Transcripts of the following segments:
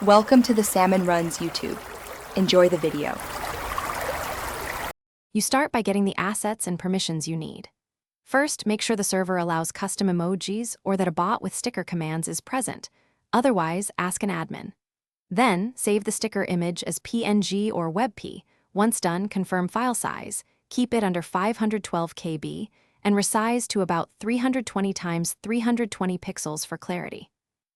Welcome to the Salmon Runs YouTube. Enjoy the video. You start by getting the assets and permissions you need. First, make sure the server allows custom emojis or that a bot with sticker commands is present. Otherwise, ask an admin. Then, save the sticker image as PNG or WebP. Once done, confirm file size, keep it under 512 KB, and resize to about 320 x 320 pixels for clarity.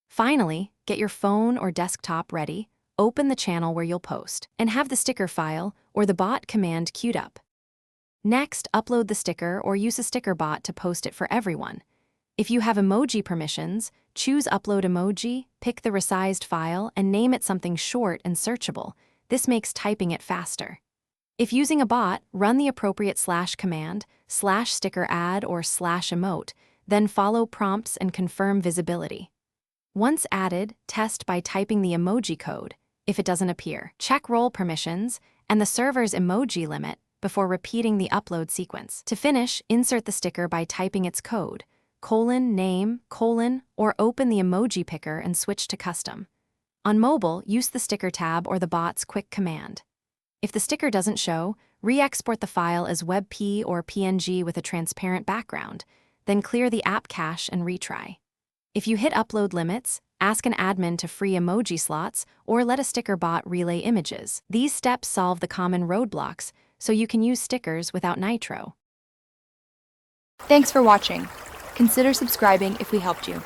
Finally, get your phone or desktop ready, open the channel where you'll post, and have the sticker file or the bot command queued up. Next, upload the sticker or use a sticker bot to post it for everyone. If you have emoji permissions, choose Upload Emoji, pick the resized file, and name it something short and searchable. This makes typing it faster. If using a bot, run the appropriate / command, /sticker add or /emote, then follow prompts and confirm visibility. Once added, test by typing the emoji code. If it doesn't appear, check role permissions and the server's emoji limit before repeating the upload sequence. To finish, insert the sticker by typing its code, :name, : or open the emoji picker and switch to custom. On mobile, use the sticker tab or the bot's quick command. If the sticker doesn't show, re-export the file as WebP or PNG with a transparent background, then clear the app cache and retry. If you hit upload limits, ask an admin to free emoji slots or let a sticker bot relay images. These steps solve the common roadblocks so you can use stickers without Nitro. Thanks for watching. Consider subscribing if we helped you.